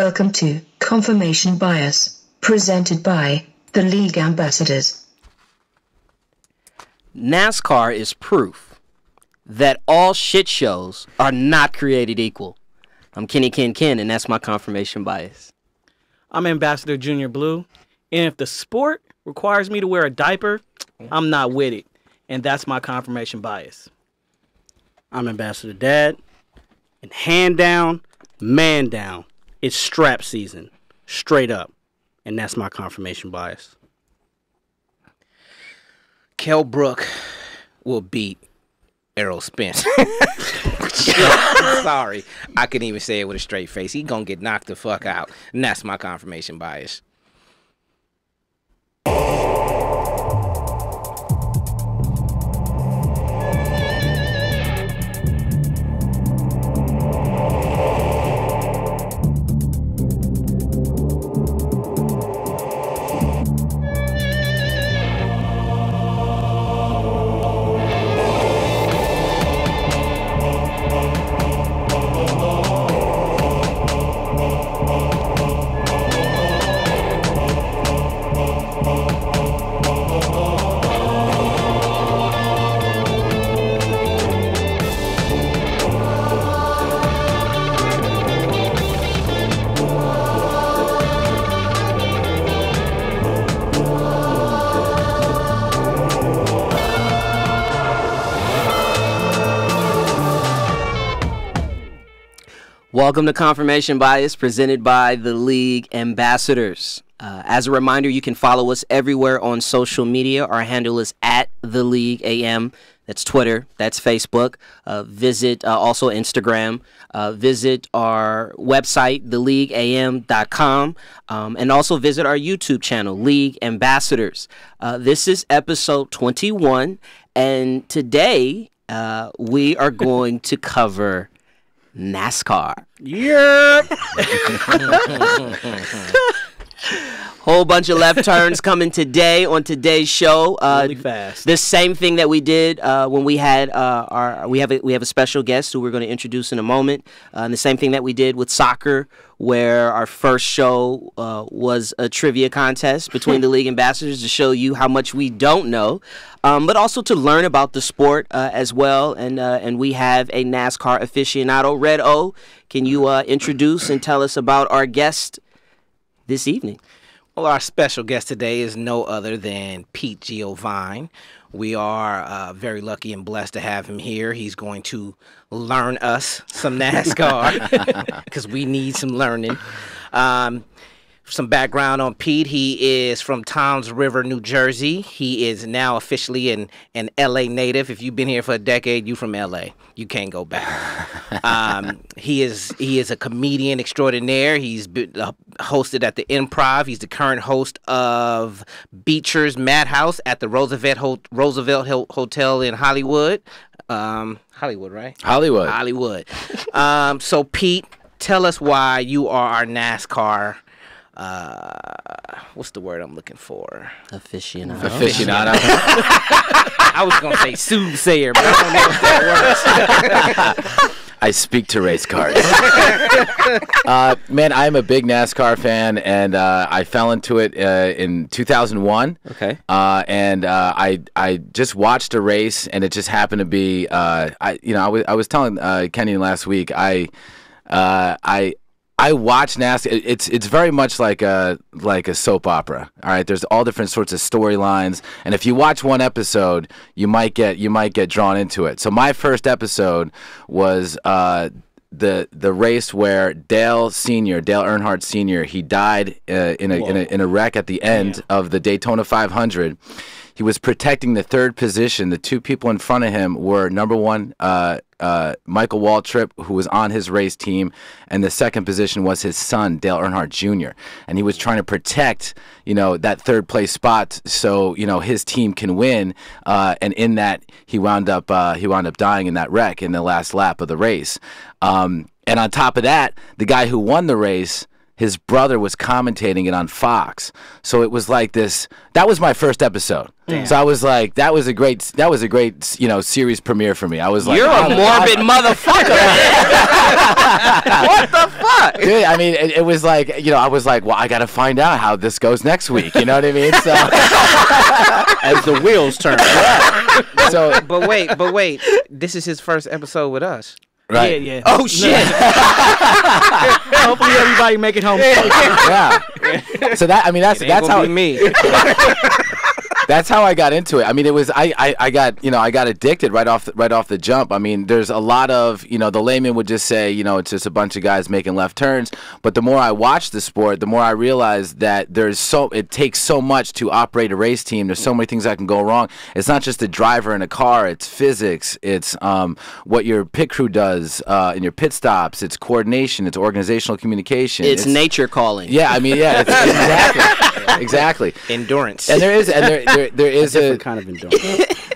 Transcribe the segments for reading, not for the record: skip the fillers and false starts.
Welcome to Confirmation Bias, presented by the League Ambassadors. NASCAR is proof that all shit shows are not created equal. I'm Kenny Ken, and that's my confirmation bias. I'm Ambassador Junior Blue, and if the sport requires me to wear a diaper, I'm not with it, and that's my confirmation bias. I'm Ambassador Dad, and hand down, man down, it's strap season, straight up, and that's my confirmation bias. Kell Brook will beat Errol Spence. Sorry, I couldn't even say it with a straight face. He gonna get knocked the fuck out, and that's my confirmation bias. Welcome to Confirmation Bias, presented by the League Ambassadors. As a reminder, you can follow us everywhere on social media. Our handle is @TheLeagueAM. That's Twitter. That's Facebook. Visit also Instagram. Visit our website, theleagueam.com. And also visit our YouTube channel, League Ambassadors. This is episode 21. And today we are going to cover NASCAR. Yep. Whole bunch of left turns coming today on today's show. Really fast. The same thing that we did when we had we have a special guest who we're going to introduce in a moment. And the same thing that we did with soccer, where our first show was a trivia contest between the League Ambassadors to show you how much we don't know, but also to learn about the sport as well. And we have a NASCAR aficionado. Red O, can you introduce and tell us about our guest this evening? Well, our special guest today is no other than Pete Giovine. We are very lucky and blessed to have him here. He's going to learn us some NASCAR because we need some learning. Some background on Pete. He is from Toms River, New Jersey. He is now officially an LA native. If you've been here for a decade, you from LA. You can't go back. He is a comedian extraordinaire. He's been hosted at the Improv. He's the current host of Beecher's Madhouse at the Roosevelt Hotel in Hollywood. Hollywood, right? Hollywood. So Pete, tell us why you are our NASCAR. What's the word I'm looking for? Aficionado. I was gonna say soothsayer, but I don't know if that works. I speak to race cars. Man, I'm a big NASCAR fan, and I fell into it in 2001. Okay. And I just watched a race, and it just happened to be I was telling Kenny last week I watch NASCAR. It's very much like a soap opera. All right, there's all different sorts of storylines, and if you watch one episode, you might get drawn into it. So my first episode was the race where Dale Earnhardt Sr. He died in a wreck at the end of the Daytona 500. He was protecting the third position. The two people in front of him were number one, Michael Waltrip, who was on his race team, and the second position was his son, Dale Earnhardt Jr. And he was trying to protect, that third place spot so his team can win. And in that, he wound up dying in that wreck in the last lap of the race. And on top of that, the guy who won the race his brother was commentating it on Fox. So it was like this. That was my first episode. Damn. So I was like, that was a great series premiere for me. I was like, you're a morbid motherfucker. What the fuck? Dude, I mean, it was like, I was like, well, I got to find out how this goes next week. You know what I mean? So as the wheels turn. So, but wait, this is his first episode with us. Right. Yeah. Oh shit! Hopefully everybody make it home. Yeah. So that's how be me. That's how I got into it. I mean, it was I got addicted right off the jump. I mean, there's a lot of the layman would just say it's just a bunch of guys making left turns. But the more I watched the sport, the more I realized that it takes so much to operate a race team. There's so many things that can go wrong. It's not just the driver in a car. It's physics. It's what your pit crew does in your pit stops. It's coordination. It's organizational communication. It's nature calling. Yeah, I mean, yeah, exactly. Endurance. And there is a different kind of endurance.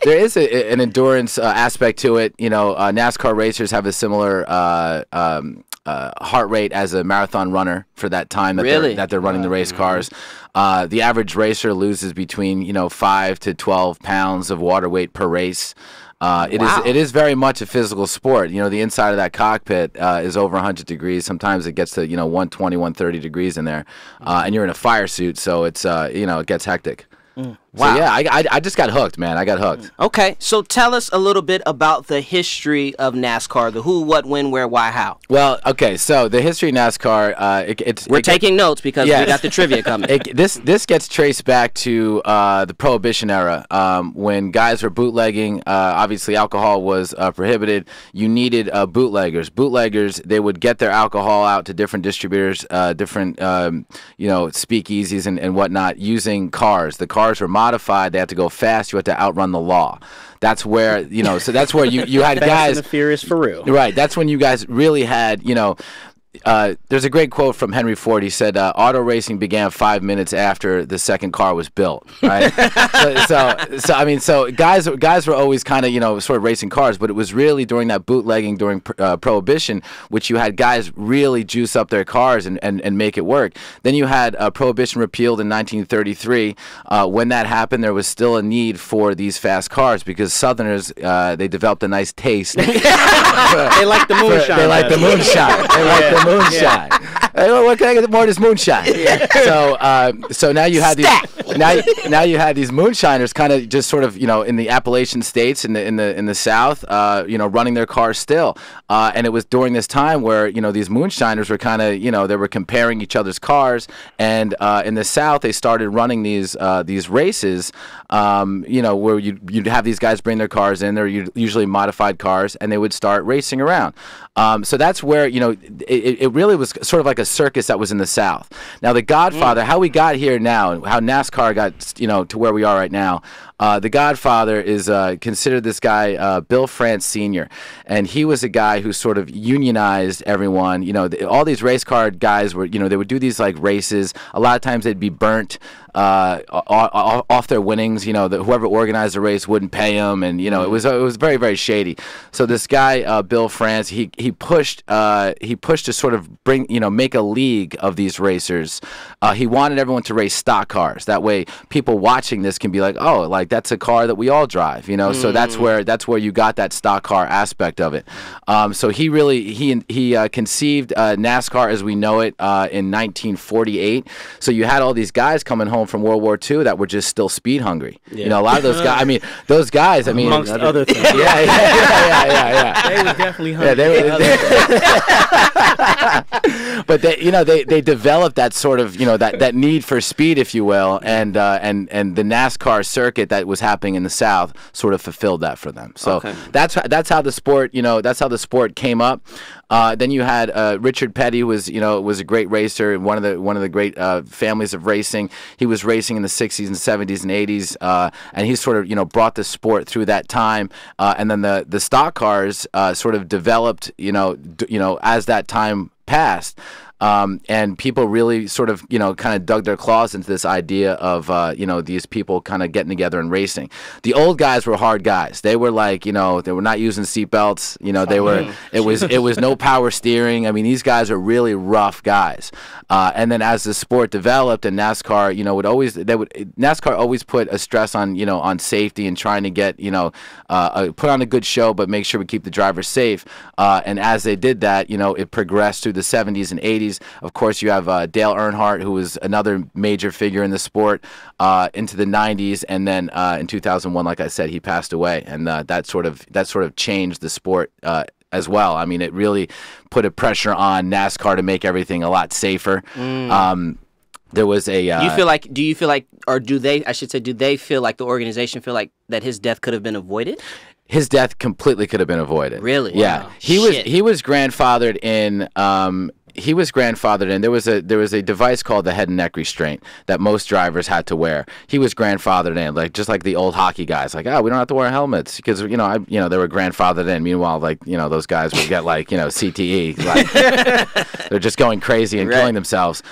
There is an endurance aspect to it. NASCAR racers have a similar heart rate as a marathon runner for that time that they're running the race cars. The average racer loses between 5 to 12 pounds of water weight per race. It is very much a physical sport. The inside of that cockpit is over 100 degrees. Sometimes it gets to 120, 130 degrees in there, and you're in a fire suit, so it's it gets hectic. Wow. So yeah, I just got hooked, man. I got hooked. Okay, so tell us a little bit about the history of NASCAR, the who, what, when, where, why, how. Well, okay, so the history of NASCAR, we're taking notes because we got the trivia coming. This gets traced back to the Prohibition era, when guys were bootlegging. Obviously, alcohol was prohibited. You needed bootleggers. Bootleggers, they would get their alcohol out to different distributors, different speakeasies and whatnot, using cars. The cars were modified. They had to go fast. You had to outrun the law. That's where so that's where you had Fast guys and the Furious for real. Right. That's when you guys really had there's a great quote from Henry Ford. He said, "Auto racing began 5 minutes after the second car was built." Right. so guys were always kind of sort of racing cars, but it was really during that bootlegging during Prohibition, which you had guys really juice up their cars and make it work. Then you had Prohibition repealed in 1933. When that happened, there was still a need for these fast cars because Southerners they developed a nice taste. They like the moonshine. They like the moonshine. They like the moonshine. What can I get more of this moonshine? So now you had these moonshiners kind of just sort of in the Appalachian states in the South running their cars still, and it was during this time where these moonshiners were kind of they were comparing each other's cars, and in the South they started running these races where you'd have these guys bring their cars in. They're usually modified cars, and they would start racing around. So that's where it really was sort of like a circus that was in the South. Now, The Godfather, how we got here now, and how NASCAR got to where we are right now. The Godfather is considered this guy Bill France Sr., and he was a guy who sort of unionized everyone. All these race car guys were they would do these like races. A lot of times they'd be burnt off their winnings. Whoever organized the race wouldn't pay them, and it was very, very shady. So this guy Bill France, he pushed to sort of make a league of these racers. He wanted everyone to race stock cars. That way, people watching this can be like, oh, like that's a car that we all drive. So that's where you got that stock car aspect of it. So he conceived NASCAR as we know it in 1948. So you had all these guys coming home from World War II that were just still speed hungry. A lot of those guys. Amongst other things. Yeah. They were definitely hungry. But they developed that sort of that need for speed, if you will, and the NASCAR circuit that was happening in the South sort of fulfilled that for them. So that's how the sport came up. Then you had Richard Petty was a great racer and one of the great families of racing. He was racing in the 60s and 70s and 80s, and he sort of brought the sport through that time. And then the stock cars sort of developed as that time passed. and people really sort of, kind of dug their claws into this idea of, these people kind of getting together and racing. The old guys were hard guys. They were like, they were not using seatbelts. It was no power steering. I mean, these guys are really rough guys. And then as the sport developed, and NASCAR, NASCAR always put a stress on safety and trying to get, put on a good show, but make sure we keep the drivers safe. And as they did that, it progressed through the 70s and 80s. Of course, you have Dale Earnhardt, who was another major figure in the sport, into the 90s, and then in 2001, like I said, he passed away, and that sort of changed the sport as well. I mean, it really put a pressure on NASCAR to make everything a lot safer. There was a. Do you feel like, or do they? I should say, do they feel like the organization feel like that his death could have been avoided? His death completely could have been avoided. Really? Yeah. Wow. He was grandfathered in. There was a device called the head and neck restraint that most drivers had to wear. He was grandfathered in, just like the old hockey guys, we don't have to wear helmets because they were grandfathered in. Meanwhile, those guys would get CTE, they're just going crazy and killing themselves.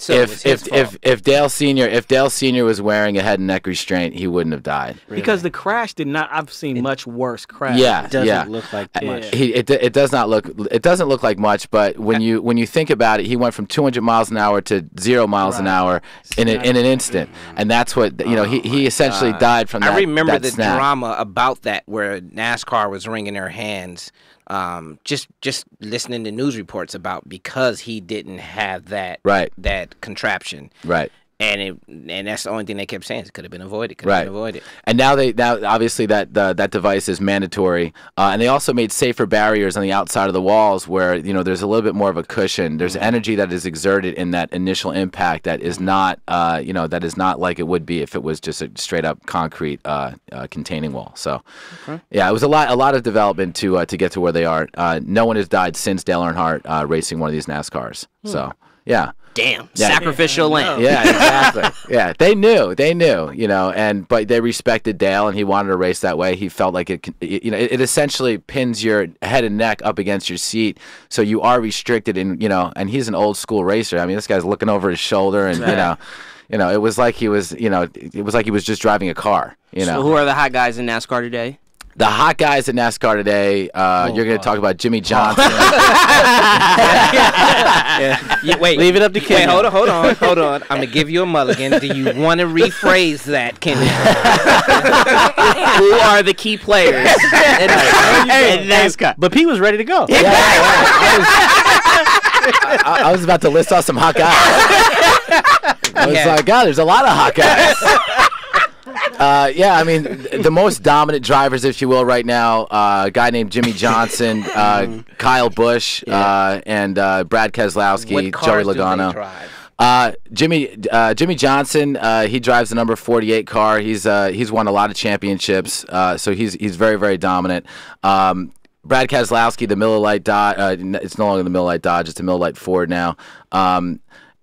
So if Dale Senior was wearing a head and neck restraint, he wouldn't have died. Really? Because the crash did not. I've seen much worse crash. Yeah, it doesn't look like much. It does not look. It doesn't look like much, but when you think about it, he went from 200 miles an hour to 0 miles an hour in an instant, and that's what he essentially died from that. I remember that the snap. drama about that, where NASCAR was wringing their hands. Just listening to news reports about, because he didn't have that contraption. Right. And that's the only thing they kept saying. It could have been avoided. And now obviously that device is mandatory, and they also made safer barriers on the outside of the walls where there's a little bit more of a cushion. There's energy that is exerted in that initial impact that is not that is not like it would be if it was just a straight up concrete containing wall. So yeah, it was a lot of development to get to where they are. No one has died since Dale Earnhardt racing one of these NASCARs. So yeah. Damn, sacrificial lamb. Yeah, exactly. Yeah, they knew, but they respected Dale, and he wanted to race that way. He felt like it essentially pins your head and neck up against your seat, so you are restricted, and he's an old school racer. I mean, this guy's looking over his shoulder, and it was like he was just driving a car. So who are the hot guys in NASCAR today? The hot guys at NASCAR today, you're going to talk about Jimmy Johnson. Wait, leave it up to Ken. Hold on. I'm going to give you a mulligan. Do you want to rephrase that, Ken? Who are the key players in NASCAR? But Pete was ready to go. I was about to list off some hot guys. I was like, God, there's a lot of hot guys. I mean, the most dominant drivers, if you will, right now, a guy named Jimmy Johnson, Kyle Busch, and Brad Keselowski, Joey Logano. Jimmy Johnson, he drives the number 48 car. He's won a lot of championships, so he's very, very dominant. Brad Keselowski, the Miller Lite Dodge, it's no longer the Miller Lite Dodge, it's the Miller Lite Ford now.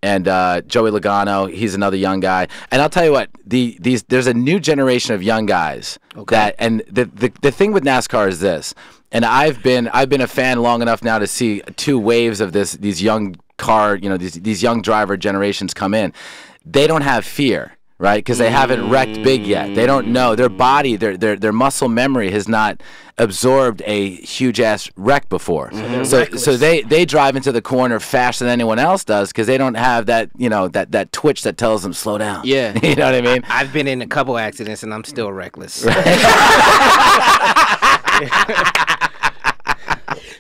And Joey Logano, he's another young guy. And I'll tell you what, there's a new generation of young guys and the thing with NASCAR is this. And I've been a fan long enough now to see two waves of these young car, these young driver generations come in. They don't have fear. Right, because they haven't wrecked big yet. They don't know their body, their muscle memory has not absorbed a huge ass wreck before. So they drive into the corner faster than anyone else does because they don't have that that twitch that tells them slow down. Yeah, you know what I mean. I've been in a couple accidents and I'm still reckless.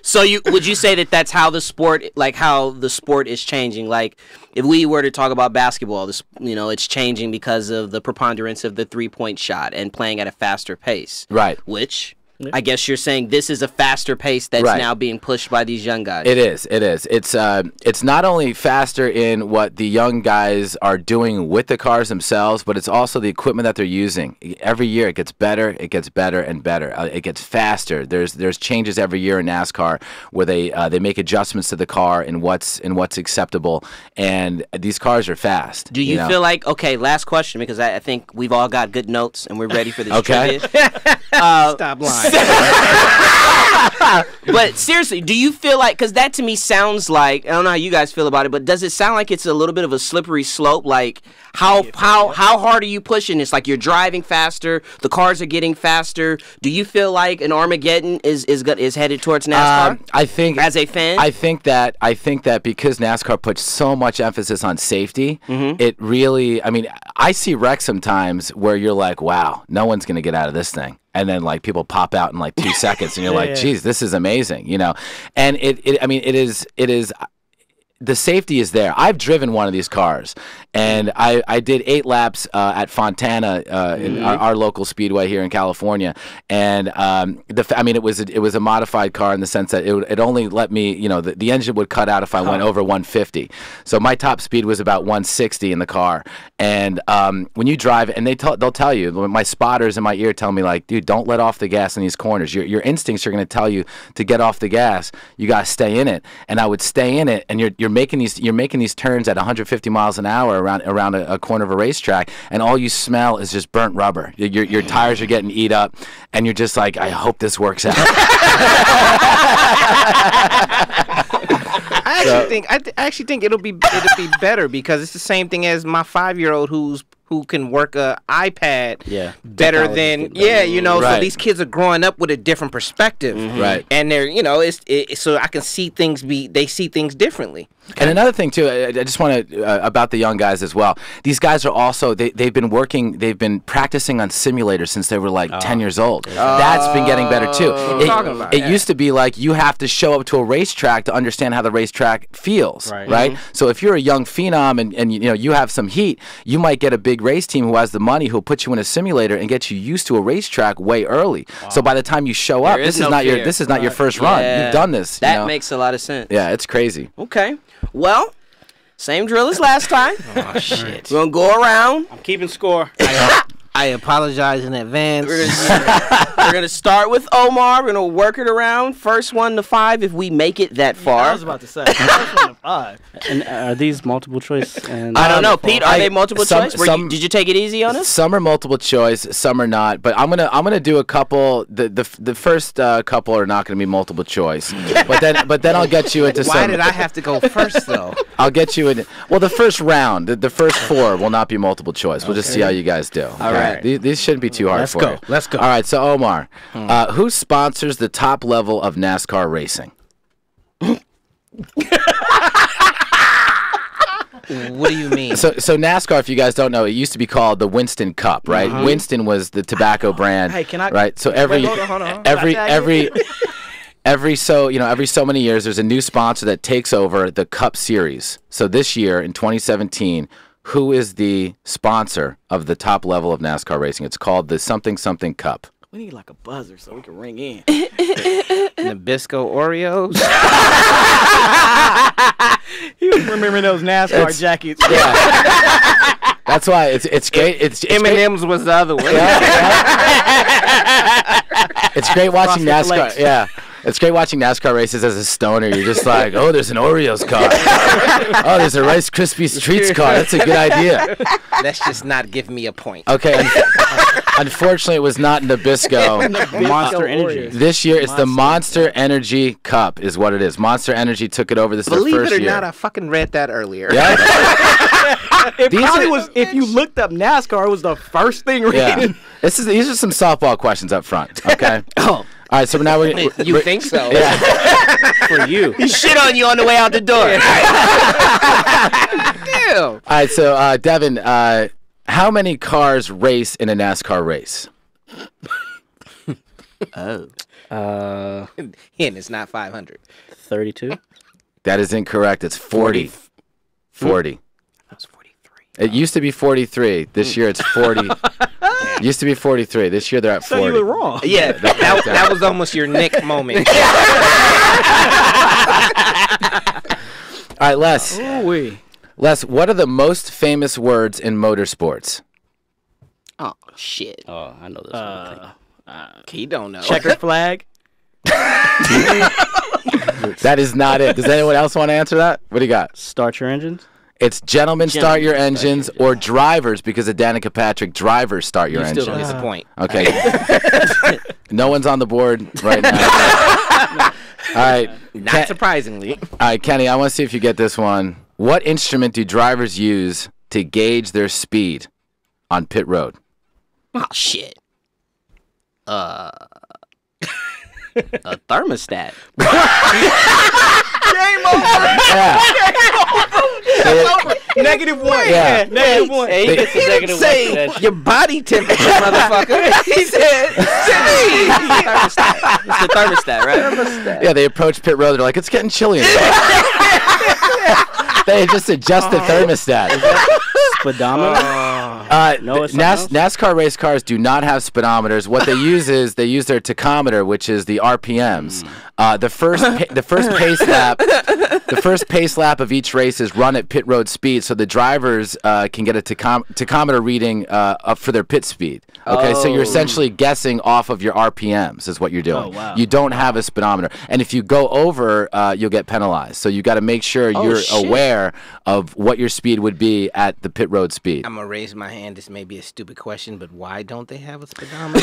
So would you say that that's how the sport, how the sport is changing? Like, if we were to talk about basketball, it's changing because of the preponderance of the 3-point shot and playing at a faster pace. Right. Which I guess you're saying this is a faster pace that's now being pushed by these young guys. It is. It's not only faster in what the young guys are doing with the cars themselves, but it's also the equipment that they're using. Every year it gets better and better. It gets faster. There's changes every year in NASCAR where they make adjustments to the car and what's acceptable, and these cars are fast. Do you feel like, okay, last question, because I think we've all got good notes and we're ready for this trivia. Stop lying. But seriously, do you feel like, because that to me sounds like, I don't know how you guys feel about it, but does it sound like it's a little bit of a slippery slope? Like, how hard are you pushing this? Like, you're driving faster, the cars are getting faster. Do you feel like an Armageddon is headed towards NASCAR? I think, as a fan, I think that because NASCAR puts so much emphasis on safety, it really. I mean, I see wrecks sometimes where you're like, wow, no one's gonna get out of this thing. And then like people pop out in like 2 seconds, and you're like, "Geez, this is amazing," you know. And it is. The safety is there. I've driven one of these cars, and I did 8 laps at Fontana in our local speedway here in California. And it was a modified car in the sense that it only let me, you know, the engine would cut out if I went over 150. So my top speed was about 160 in the car. And when you drive, and they'll tell you, my spotters in my ear tell me like, dude, don't let off the gas in these corners. Your instincts are going to tell you to get off the gas. You got to stay in it. And I would stay in it, and you're making these turns at 150 miles an hour around a corner of a racetrack, and all you smell is just burnt rubber. Your tires are getting eat up, and you're just like, I hope this works out. I actually think it'll be better, because it's the same thing as my 5-year-old who can work a iPad better than you know. Right. So these kids are growing up with a different perspective, right? And they're, you know, so I can see things they see things differently. And another thing too, I just want to about the young guys as well. These guys are also they've been practicing on simulators since they were like 10 years old. That's been getting better too. It used to be like you have to show up to a racetrack to understand how the racetrack feels, right? So if you're a young phenom and you know you have some heat, you might get a big race team who has the money who'll put you in a simulator and get you used to a racetrack way early. So by the time you show up, this is not your first run. You've done this. That makes a lot of sense. Yeah, it's crazy. Okay. Well, same drill as last time. Oh shit! We're gonna go around. I'm keeping score. I apologize in advance. We're gonna start with Omar. We're gonna work it around. First 1 to 5 if we make it that far. I was about to say first 1 to 5. And are these multiple choice? And I don't know, Pete. Are they multiple choice? Did you take it easy on us? Some are multiple choice, some are not. But I'm gonna do a couple. The first couple are not gonna be multiple choice. But then I'll get you into some. Why did I have to go first though? I'll get you in. Well, the first round, the first 4 will not be multiple choice. We'll just see how you guys do. All right. These shouldn't be too hard for you. Let's go. All right. So Omar, who sponsors the top level of NASCAR racing? What do you mean? So NASCAR, if you guys don't know, it used to be called the Winston Cup, right? Winston was the tobacco brand. Hey, can I? Right. So Hold on. every so many years, there's a new sponsor that takes over the Cup Series. So this year in 2017, who is the sponsor of the top level of NASCAR racing? It's called the something something Cup. We need like a buzzer so we can ring in. Nabisco Oreos. You remember those NASCAR jackets? Yeah. That's why it's great. It's M&M's was the other one. It's great watching NASCAR. Yeah. It's great watching NASCAR races as a stoner. You're just like, oh, there's an Oreos car. Oh, there's a Rice Krispies Treats car. That's a good idea. Let's just not give me a point. Okay. Unfortunately, it was not Nabisco. Monster Energy. This year, it's the Monster Energy Cup is what it is. Monster Energy took it over. This is their first year. Believe it or not, I fucking read that earlier. Yeah. It probably was, if you looked up NASCAR, it was the first thing written. Yeah. These are some softball questions up front, okay? Oh. All right, so now you think so? Yeah. For you. He shit on you on the way out the door. Damn. All right, so Devin, how many cars race in a NASCAR race? And it's not 500. 32. That is incorrect. It's 40. 40. That was 43. It used to be 43. This year it's 40. It used to be 43. This year they're at 40. So you were wrong. Yeah, that was almost your Nick moment. All right, Les. Ooh-wee. Les, what are the most famous words in motorsports? Oh, shit. Oh, I know this one. He don't know. Checkered flag. That is not it. Does anyone else want to answer that? What do you got? Start your engines. It's gentlemen start your engines, or drivers, because of Danica Patrick, drivers start your You engines. still don't disappoint. Okay. No one's on the board right now. All right. Not surprisingly. All right, Kenny, I want to see if you get this one. What instrument do drivers use to gauge their speed on pit road? Oh shit. A thermostat. Game over. Yeah. -1. Yeah. -1. Hey, he gets a negative one for Say that. your body temperature, motherfucker. He said, Thermostat. It's the thermostat, right? Yeah, they approach pit road. They're like, it's getting chilly in here. They just adjust the thermostat. Speedometer? No, it's something else? NASCAR race cars do not have speedometers. What they use is they use their tachometer, which is the RPMs. The first pace lap of each race is run at pit road speed, so the drivers can get a tachometer reading up for their pit speed. Okay, so you're essentially guessing off of your RPMs is what you're doing. Oh, wow. You don't have a speedometer, and if you go over, you'll get penalized. So you got to make sure you're aware of what your speed would be at the pit road speed. I'm going to raise my hand. This may be a stupid question, but why don't they have a speedometer?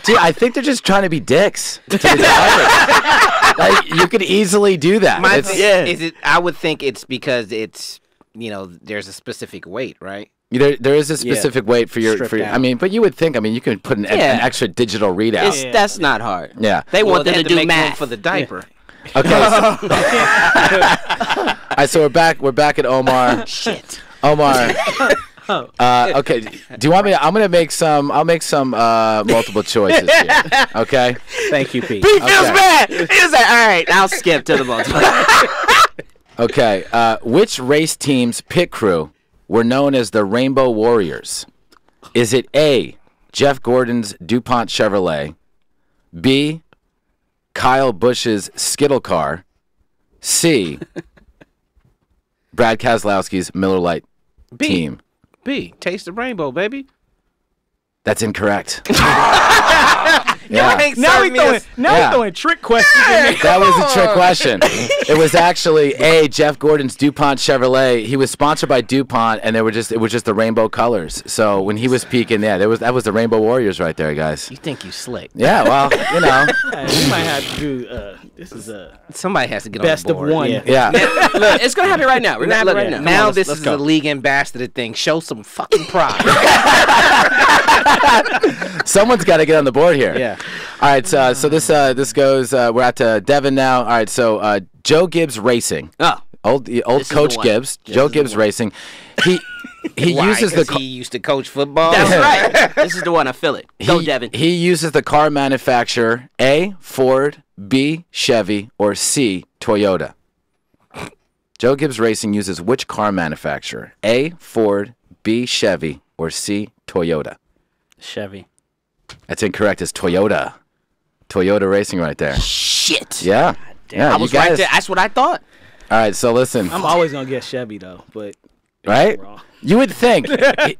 Gee, I think they're just trying to be dicks to the drivers. Like, you could easily do that. My It's- thing is it. I would think it's because it's, there's a specific weight, right? There is a specific weight for your. Stripped For, down. I mean, but you would think. I mean, you could put an extra digital readout. That's not hard. Yeah. They want them they to have do make room math. for the diaper. Okay. All right, so we're back at Omar. Shit. Omar. Okay. Do you want me? I'm gonna make some. I'll make some multiple choices here. Okay. Thank you, Pete. He feels bad. He's like, all right, I'll skip to the multiple. Okay. Which race team's pit crew were known as the Rainbow Warriors? Is it A, Jeff Gordon's DuPont Chevrolet, B, Kyle Busch's Skittle car, C, Brad Keselowski's Miller Lite team? B, taste the rainbow, baby. That's incorrect. Y'all ain't Now serving we me throwing, a- now we throwing trick questions in there. That was a trick question. It was actually A, Jeff Gordon's DuPont Chevrolet. He was sponsored by DuPont, and it was just the rainbow colors. So when he was peaking, that was the Rainbow Warriors right there, guys. You think you slick. Yeah, well, We might have to do. This is a Somebody has to get best on of the board. one. yeah. Look, it's gonna happen right now. We're gonna have it right now. Now let's this is go. the league ambassador thing. Show some fucking pride. Someone's got to get on the board here. Yeah. All right, so this goes. We're at Devin now. All right, so Joe Gibbs Racing. Oh, Old This is Coach the one. Gibbs. This Joe is the Gibbs one. Racing. He Why? uses the 'Cause he used to coach football. that's right. This is the one. I feel it. Go, Devin. He uses the car manufacturer A, Ford, B, Chevy, or C, Toyota. Joe Gibbs Racing uses which car manufacturer? A, Ford, B, Chevy, or C, Toyota? Chevy. That's incorrect. It's Toyota. Toyota Racing right there. Shit. Yeah. Yeah, I you was right guys. there. That's what I thought. All right, so listen. I'm always gonna guess Chevy though, but Right? wrong. You would think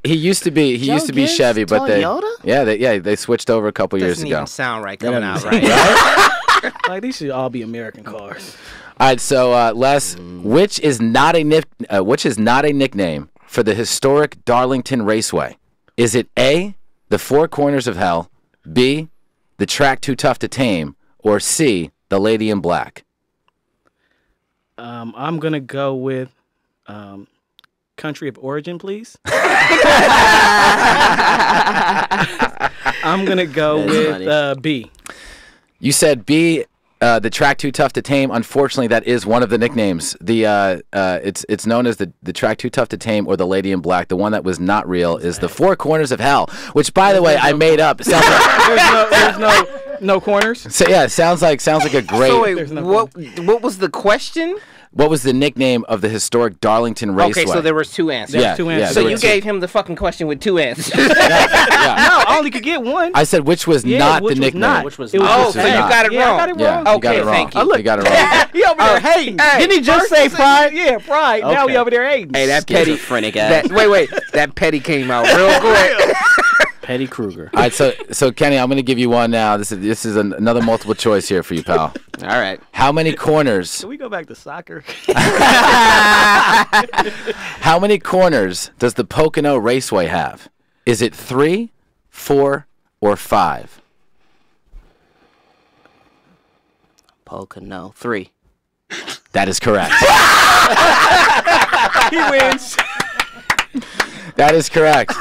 he used to be Gibbs, Chevy, but Toyota? they switched over a couple years Doesn't ago. even sound right coming out doesn't right. like these should all be American cars. All right, so Les, which is not a nickname for the historic Darlington Raceway? Is it A, the Four Corners of Hell, B, the Track Too Tough to Tame, or C, the Lady in Black? I'm gonna go with country of origin, please. I'm gonna go That's with B. You said B, the Track Too Tough to Tame. Unfortunately, that is one of the nicknames. It's known as the Track Too Tough to Tame or the Lady in Black. The one that was not real is the Four Corners of Hell, which, by the way, I made up. Sounds like, There's no corners. so, yeah, sounds like a great. So wait, There's no what was the question? What was the nickname of the historic Darlington Raceway? Okay, so there was two answers. yeah, two yeah, answers. So there were you two. gave him the fucking question with two answers. No, I only could get one. I said which was Yeah, not which the was nickname. not. Which was It not. Oh, just so A. you got it Yeah, wrong. I got it Yeah, wrong. you got Okay, it wrong. thank you. You got it wrong. He over there hating. Didn't he just say pride? Yeah, pride. Now he Okay. over there hating. Hey, that petty. Schizophrenic ass. Wait, that petty came out real quick. Petty Kruger. All right, so Kenny, I'm going to give you one now. This is another multiple choice here for you, pal. All right. How many corners? Can we go back to soccer? How many corners does the Pocono Raceway have? Is it 3, 4, or 5? Pocono 3. That is correct. He wins. That is correct.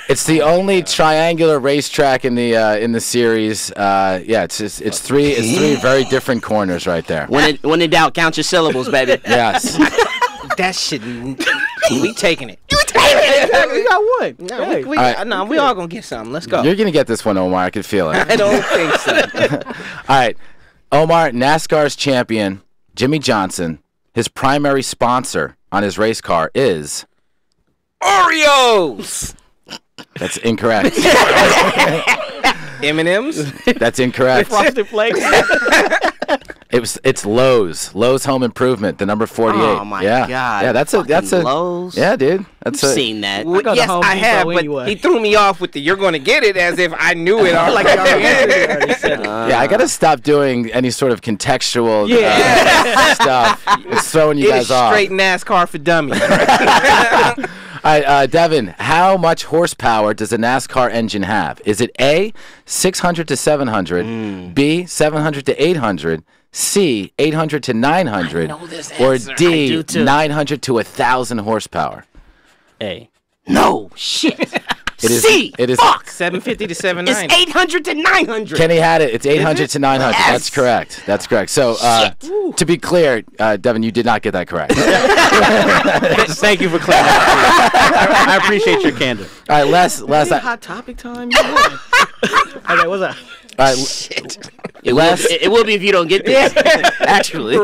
It's the only triangular racetrack in the series. It's three very different corners right there. When in doubt, count your syllables, baby. Yes. That shit. We taking it. We got one. No, we all gonna get something. Let's go. You're gonna get this one, Omar. I can feel it. I don't think so. All right, Omar, NASCAR's champion, Jimmy Johnson. His primary sponsor on his race car is Oreos. That's incorrect. M&M's. That's incorrect. Frosted Flakes. It's Lowe's Home Improvement, the number 48. Oh my God. Yeah, that's a Lowe's. Yeah, dude. That's You've seen that. Well, go to yes, Home I Depot have, anyway. but he threw me off with the "you're going to get it" as if I knew it already. Like you already said it. Yeah, I gotta stop doing any sort of contextual stuff. It's throwing you It guys is off. straight NASCAR for dummies. All right, Devin, how much horsepower does a NASCAR engine have? Is it A, 600 to 700, B, 700 to 800, C, 800 to 900, or D, 900 to 1,000 horsepower? A. No shit. It is. C. It is. Fuck. 750 to It's 790. 800 to 900. Kenny had it. It's 800 to 900. Yes. That's correct. That's correct. So, to be clear, Devin, you did not get that correct. Thank you for clearing that up. I appreciate your candor. All right, Les. Hot topic time. You won. Okay, what's up? All right, It will be if you don't get this. Actually.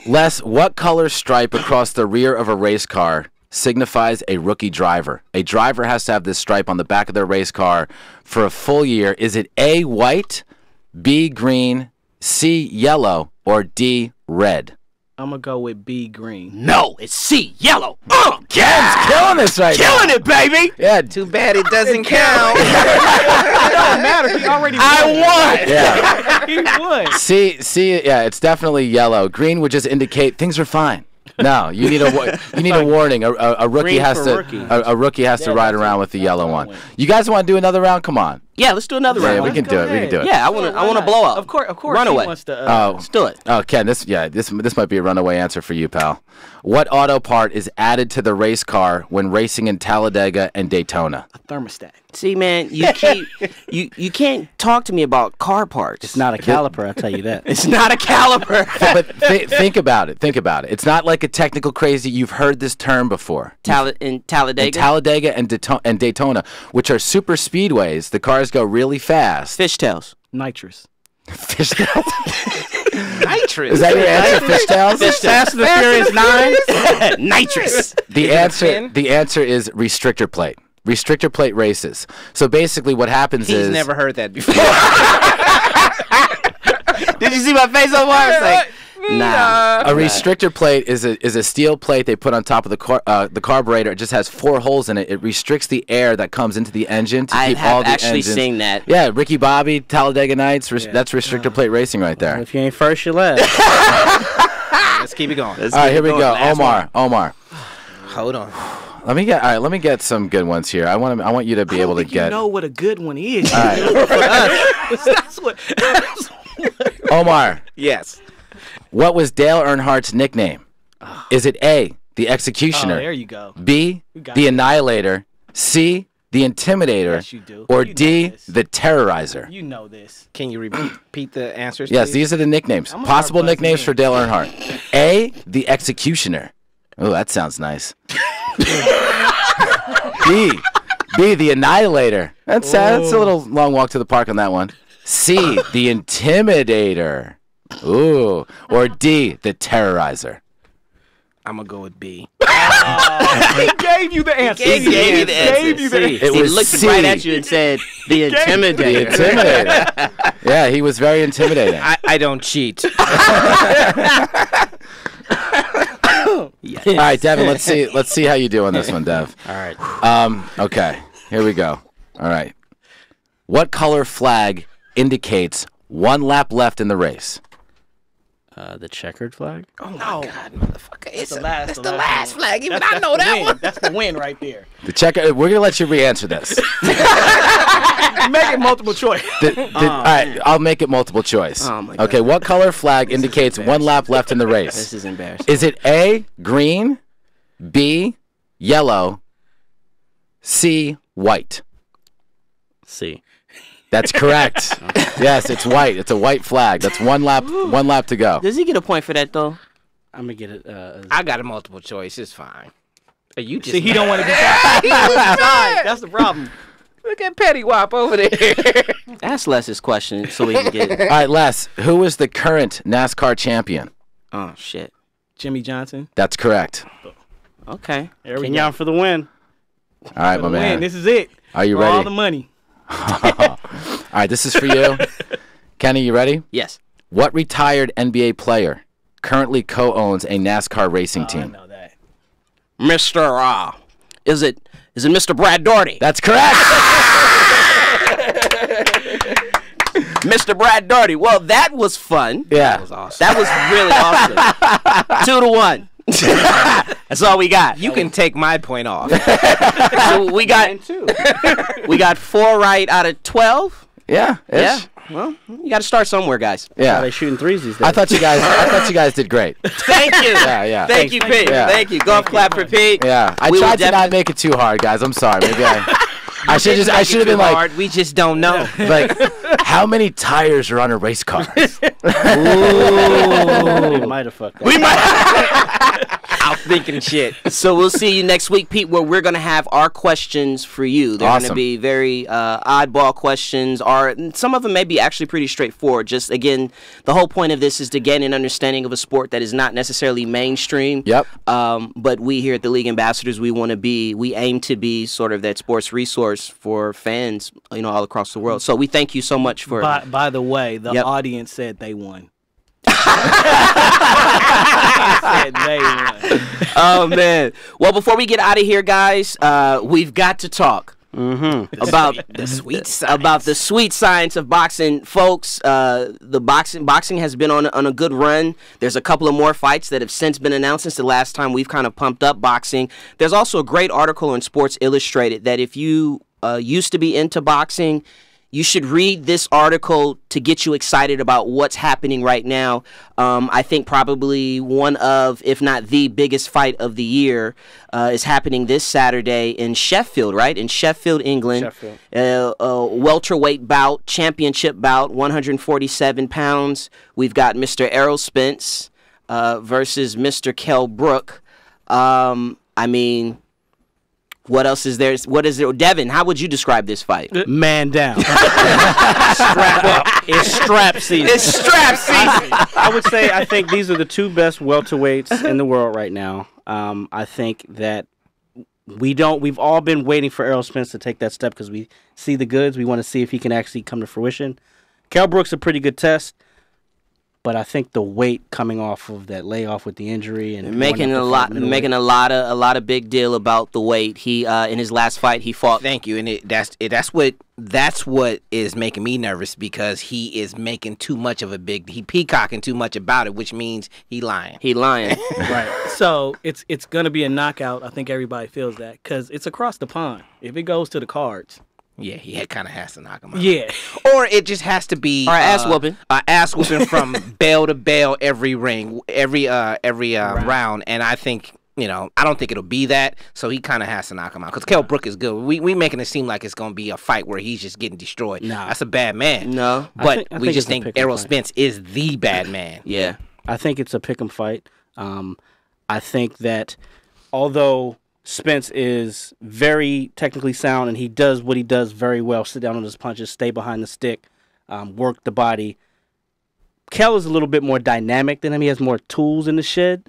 Les, what color stripe across the rear of a race car signifies a rookie driver? A driver has to have this stripe on the back of their race car for a full year. Is it A, white, B, green, C, yellow, or D, red? I'm gonna go with B, green. No, it's C, yellow. Ken's killing this right now. Killing it, baby. Yeah, Too bad it doesn't count. It don't matter. He already won. I won. yeah. He won. C, yeah, it's definitely yellow. Green would just indicate things are fine. No, you need a warning. A rookie Green has for to rookie. a rookie has to ride around with the yellow one. win. You guys want to do another round? Come on. Yeah, let's do another Yeah, round. we can do it. We can do it. Yeah, I want to blow up. Of course. Runaway. He wants to. Let's do it. Oh, Ken, this might be a runaway answer for you, pal. What auto part is added to the race car when racing in Talladega and Daytona? a thermostat. See, man, you you can't talk to me about car parts. It's not a caliper, I'll tell you that. It's not a caliper. But think about it. Think about it. It's not like a technical crazy. You've heard this term before. In Talladega. In Talladega and Daytona, which are super speedways, the cars go really fast. Fishtails. Nitrous. Fishtails? Nitrous. Is that your answer, fishtails? Fast and the Furious 9. Nitrous. The answer is restrictor plate. Restrictor plate races. So basically, what happens He's is never heard that before. Did you see my face on fire? It's like, nah. a restrictor plate is a steel plate they put on top of the carburetor. It just has 4 holes in it. It restricts the air that comes into the engine to I keep have all the actually engines. seen that. Yeah, Ricky Bobby, Talladega Nights. That's restrictor plate racing right there. If you ain't first, you last. Let's keep it going. All right, here we go. Omar. Hold on. Let me get some good ones here. I want you to be able to get. You know what a good one is. All right. That's what. Omar, Yes. what was Dale Earnhardt's nickname? Is it A, the Oh, Executioner, there you go. B, got the it. Annihilator, C, the Intimidator, Yes, you do. or You know D, this. the Terrorizer? You know this. Can you repeat the answers? Yes, please? these are the nicknames. gonna Possible start buzzing nicknames in. for Dale Earnhardt. A, the Executioner. Oh, that sounds nice. B, the Annihilator. That's a little long walk to the park on that one. C, the Intimidator. Ooh. Or D, the Terrorizer. I'm gonna go with B. He gave you the answer. He gave you the answer. Gave you the See, answer. It he was looked C. right at you and said, "The The Intimidator." Intimidator. Yeah, he was very intimidating. I don't cheat. Yes. All right, Devin, let's see how you do on this one, Dev. All right. Okay, here we go. All right. What color flag indicates 1 lap left in the race? The checkered flag. Oh my God, motherfucker! It's the that's last the last flag. Even I know the that win. one. That's the win right there. The checker. We're gonna let you re-answer this. Make it multiple choice. All right, I'll make it multiple choice. Oh, my God. Okay, what color flag indicates 1 lap left in the race? This is embarrassing. Is it A, green, B, yellow, C, white? C. That's correct. Yes, it's white. It's a white flag. That's 1 lap to go. Does he get a point for that though? I'm gonna get it. I got a multiple choice. It's fine. You just See, he don't want to be tied. That's the problem. Look at Petty Wop over there. Ask Les his question so we can get it. All right, Les, who is the current NASCAR champion? Oh shit. Jimmy Johnson. That's correct. Okay. There we Kenyon go. for the win. All right, For my the win. man. This is it. Are you For ready? all the money. All right, this is for you. Kenny, you ready? Yes. What retired NBA player currently co-owns a NASCAR racing I team? know that. Mr. Is it Mr. Brad Daugherty? That's correct. Mr. Brad Daugherty. Well, that was fun. Yeah. That was awesome. That was really awesome. 2-1. That's all we got. You can take my point off. So we got 4 right out of 12. Yeah. Yeah. ish. Well, you got to start somewhere, guys. Are Yeah. they shooting threes these days? I thought you guys did great. Thank you. Yeah. Thank you, Pete. Yeah. Thank you. Golf clap for Pete. Yeah. I We will tried to not definitely- make it too hard, guys. I'm sorry. Maybe I should have been like, hard. We just don't know. how many tires are on a race car? We might have fucked that. We might. I'm thinking shit. So we'll see you next week, Pete, where we're going to have our questions for you. They're going to Awesome. be very oddball questions, or some of them may be actually pretty straightforward. Just, again, the whole point of this is to gain an understanding of a sport that is not necessarily mainstream. Yep. But we here at the League Ambassadors, we aim to be sort of that sports resource for fans, all across the world. So we thank you so much for... By the way, the Yep. audience said they won. Said they won. Oh, man. Well, before we get out of here, guys, we've got to talk about The sweet science. about the sweet science of boxing, folks. The boxing has been on a good run. There's a couple of more fights that have since been announced since the last time we've kind of pumped up boxing. There's also a great article in Sports Illustrated that if you used to be into boxing, you should read this article to get you excited about what's happening right now. I think probably one of, if not the biggest fight of the year is happening this Saturday in Sheffield, right? In Sheffield, England. Sheffield. Welterweight bout, championship bout, 147 pounds. We've got Mr. Errol Spence versus Mr. Kell Brook. What else is there? What is there? Devin, how would you describe this fight? Man down. Strap up. It's strap season. It's strap season. I would say I think these are the 2 best welterweights in the world right now. I think that we've all been waiting for Errol Spence to take that step because we see the goods. We want to see if he can actually come to fruition. Kell Brook's a pretty good test, but I think the weight coming off of that layoff with the injury and making a lot of big deal about the weight. He in his last fight he fought. Thank you, and that's what is making me nervous because he is making too much of he peacocking too much about it, which means he lying. He lying. Right. So it's gonna be a knockout. I think everybody feels that because it's across the pond. If it goes to the cards, Yeah, he kind of has to knock him out. yeah. Or it just has to be Or ass whooping. Ass whooping from bell to bell every ring, every round. And I think, I don't think it'll be that. So he kind of has to knock him out because Kell Brook is good. We making it seem like it's gonna be a fight where he's just getting destroyed. Nah. That's a bad man. No. But I we think just it's a think pick-em Errol fight. Spence is the bad man. Yeah. I think it's a pick'em fight. I think that although Spence is very technically sound and he does what he does very well, sit down on his punches, stay behind the stick, work the body, Kell is a little bit more dynamic than him. He has more tools in the shed,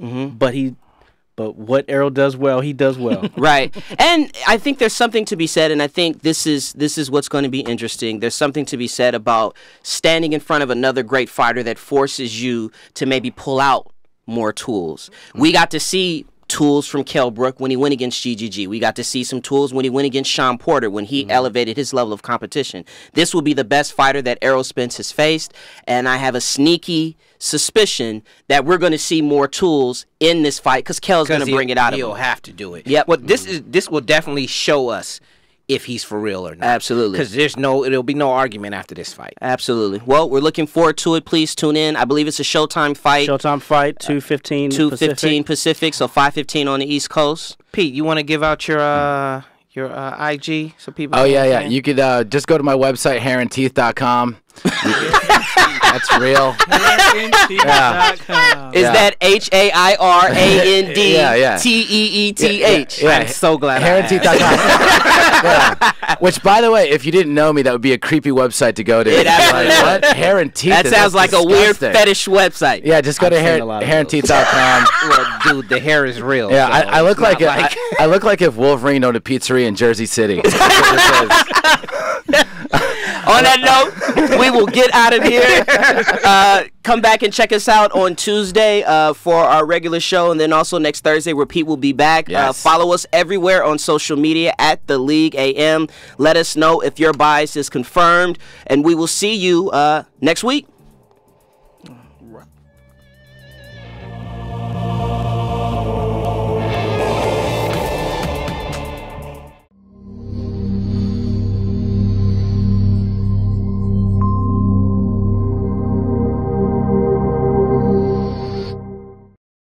but what Errol does well, he does well. Right. And I think there's something to be said, and I think this is what's going to be interesting. There's something to be said about standing in front of another great fighter that forces you to maybe pull out more tools. We got to see tools from Kell Brook when he went against GGG. We got to see some tools when he went against Sean Porter when he elevated his level of competition. This will be the best fighter that Errol Spence has faced, and I have a sneaky suspicion that we're going to see more tools in this fight because Kell's going to bring it out of him. He'll have to do it. Yep. Well, this will definitely show us if he's for real or not. Absolutely. Because there'll be no argument after this fight. Absolutely. Well, we're looking forward to it. Please tune in. I believe it's a Showtime fight. Showtime fight, 2:15 2:15 Pacific, so 5:15 on the East Coast. Pete, you want to give out your IG so people? Oh yeah. You could just go to my website, hairandteeth.com. That's real. Is that HAIRANDTEETH? Yeah. I'm so glad. Hairandteeth.com. Yeah. Which, by the way, if you didn't know me, that would be a creepy website to go to. It absolutely like, what? Hair and teeth. That sounds like a weird fetish website. Yeah, just go to hairandteeth.com. Well, dude, the hair is real. Yeah, so I look like, I I look like if Wolverine owned a pizzeria in Jersey City. On that note, we will get out of here. Come back and check us out on Tuesday for our regular show, and then also next Thursday where Pete will be back. Yes. Follow us everywhere on social media at The League AM. Let us know if your bias is confirmed, and we will see you next week.